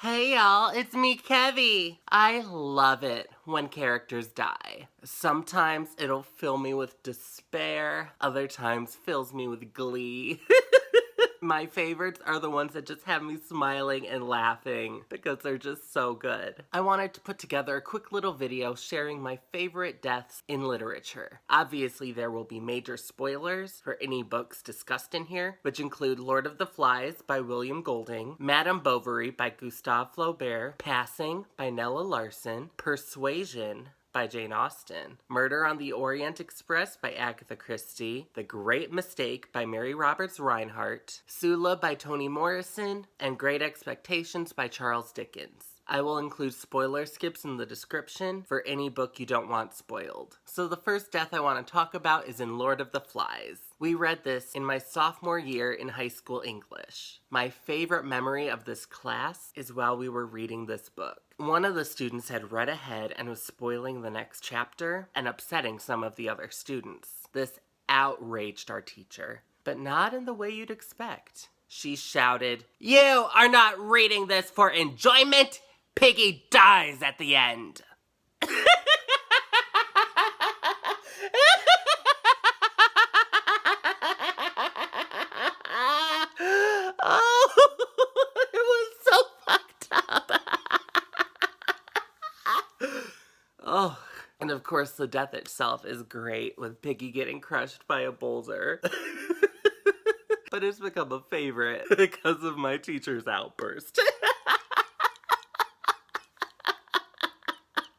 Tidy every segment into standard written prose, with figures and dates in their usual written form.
Hey y'all, it's me, Kevvie. I love it when characters die. Sometimes it'll fill me with despair, other times fills me with glee. My favorites are the ones that just have me smiling and laughing because they're just so good. I wanted to put together a quick little video sharing my favorite deaths in literature. Obviously, there will be major spoilers for any books discussed in here, which include Lord of the Flies by William Golding, Madame Bovary by Gustave Flaubert, Passing by Nella Larson, Persuasion by Jane Austen, Murder on the Orient Express by Agatha Christie, The Great Mistake by Mary Roberts Rinehart, Sula by Toni Morrison, and Great Expectations by Charles Dickens. I will include spoiler skips in the description for any book you don't want spoiled. So the first death I want to talk about is in Lord of the Flies. We read this in my sophomore year in high school English. My favorite memory of this class is while we were reading this book. One of the students had read ahead and was spoiling the next chapter and upsetting some of the other students. This outraged our teacher, but not in the way you'd expect. She shouted, "You are not reading this for enjoyment! Piggy dies at the end!" Oh, it was so fucked up. Oh, and of course the death itself is great, with Piggy getting crushed by a boulder. But it's become a favorite because of my teacher's outburst.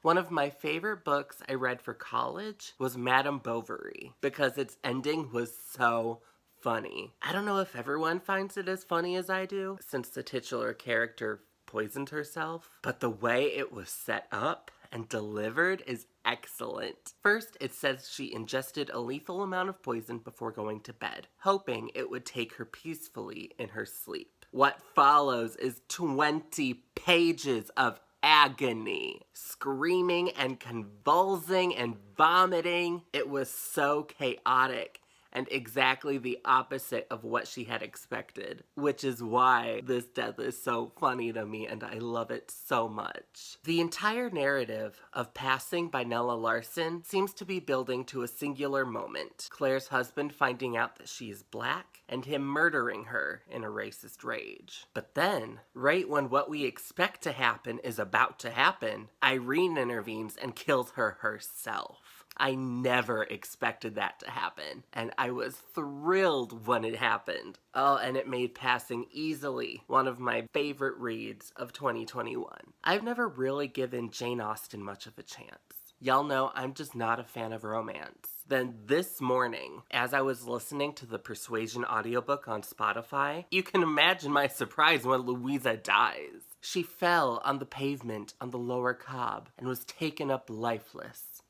One of my favorite books I read for college was Madame Bovary because its ending was so funny. I don't know if everyone finds it as funny as I do, since the titular character poisoned herself, but the way it was set up and delivered is excellent. First, it says she ingested a lethal amount of poison before going to bed, hoping it would take her peacefully in her sleep. What follows is 20 pages of agony, screaming and convulsing and vomiting. It was so chaotic and exactly the opposite of what she had expected, which is why this death is so funny to me and I love it so much. The entire narrative of Passing by Nella Larson seems to be building to a singular moment: Claire's husband finding out that she is black and him murdering her in a racist rage. But then, right when what we expect to happen is about to happen, Irene intervenes and kills her herself. I never expected that to happen, and I was thrilled when it happened. Oh, and it made Passing easily one of my favorite reads of 2021. I've never really given Jane Austen much of a chance. Y'all know I'm just not a fan of romance. Then this morning, as I was listening to the Persuasion audiobook on Spotify, you can imagine my surprise when Louisa dies. She fell on the pavement on the lower Cobb and was taken up lifeless.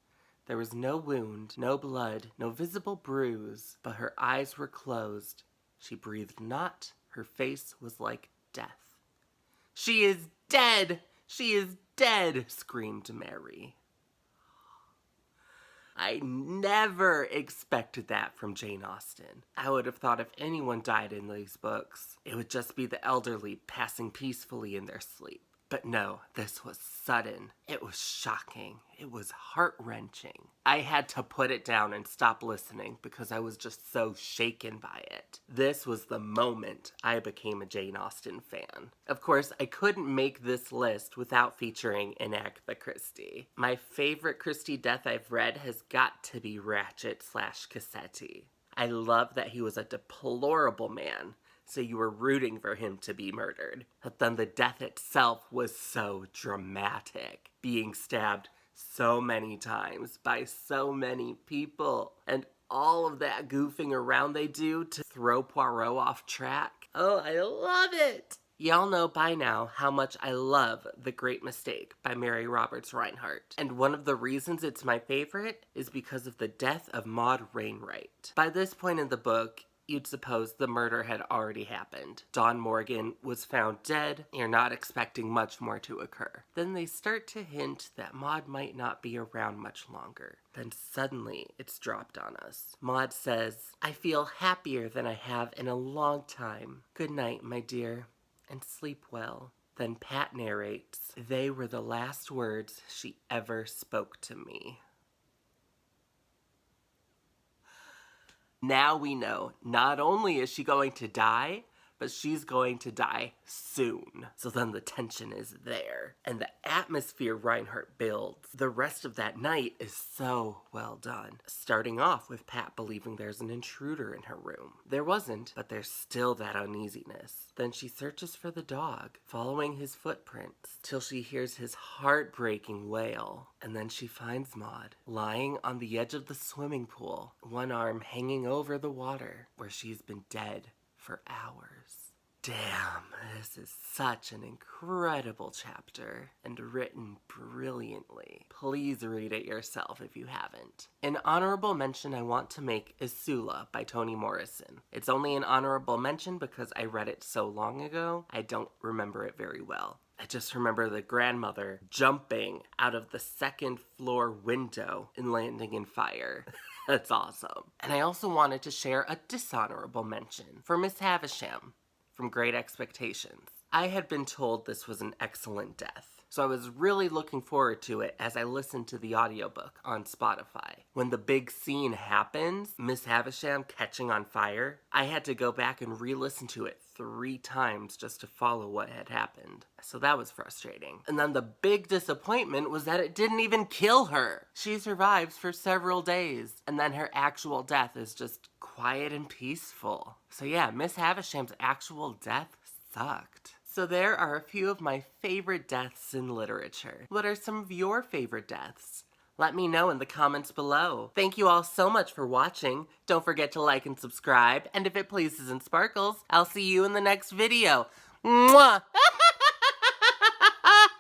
There was no wound, no blood, no visible bruise, but her eyes were closed. She breathed not. Her face was like death. "She is dead! She is dead!" screamed Mary. I never expected that from Jane Austen. I would have thought if anyone died in these books, it would just be the elderly passing peacefully in their sleep. But no, this was sudden. It was shocking. It was heart-wrenching. I had to put it down and stop listening because I was just so shaken by it. This was the moment I became a Jane Austen fan. Of course, I couldn't make this list without featuring an Agatha Christie. My favorite Christie death I've read has got to be Ratchet/Cassetti. I love that he was a deplorable man, so you were rooting for him to be murdered. But then the death itself was so dramatic, being stabbed so many times by so many people, and all of that goofing around they do to throw Poirot off track. Oh, I love it! Y'all know by now how much I love The Great Mistake by Mary Roberts Rinehart. And one of the reasons it's my favorite is because of the death of Maud Wainwright. By this point in the book, you'd suppose the murder had already happened. Dawn Morgan was found dead. You're not expecting much more to occur. Then they start to hint that Maud might not be around much longer. Then suddenly it's dropped on us. Maud says, "I feel happier than I have in a long time. Good night, my dear, and sleep well." Then Pat narrates, "They were the last words she ever spoke to me." Now we know, not only is she going to die, but she's going to die soon. So then the tension is there. And the atmosphere Rinehart builds, the rest of that night is so well done. Starting off with Pat believing there's an intruder in her room. There wasn't, but there's still that uneasiness. Then she searches for the dog, following his footprints, till she hears his heartbreaking wail. And then she finds Maud, lying on the edge of the swimming pool, one arm hanging over the water, where she's been dead for hours. Damn, this is such an incredible chapter and written brilliantly. Please read it yourself if you haven't. An honorable mention I want to make is Sula by Toni Morrison. It's only an honorable mention because I read it so long ago, I don't remember it very well. I just remember the grandmother jumping out of the second floor window and landing in fire. That's awesome. And I also wanted to share a dishonorable mention for Miss Havisham from Great Expectations. I had been told this was an excellent death, so I was really looking forward to it as I listened to the audiobook on Spotify. When the big scene happens, Miss Havisham catching on fire, I had to go back and re-listen to it 3 times just to follow what had happened. So that was frustrating. And then the big disappointment was that it didn't even kill her. She survives for several days, and then her actual death is just quiet and peaceful. So yeah, Miss Havisham's actual death sucked. So there are a few of my favorite deaths in literature. What are some of your favorite deaths? Let me know in the comments below. Thank you all so much for watching. Don't forget to like and subscribe, and if it pleases and sparkles, I'll see you in the next video. Mwah!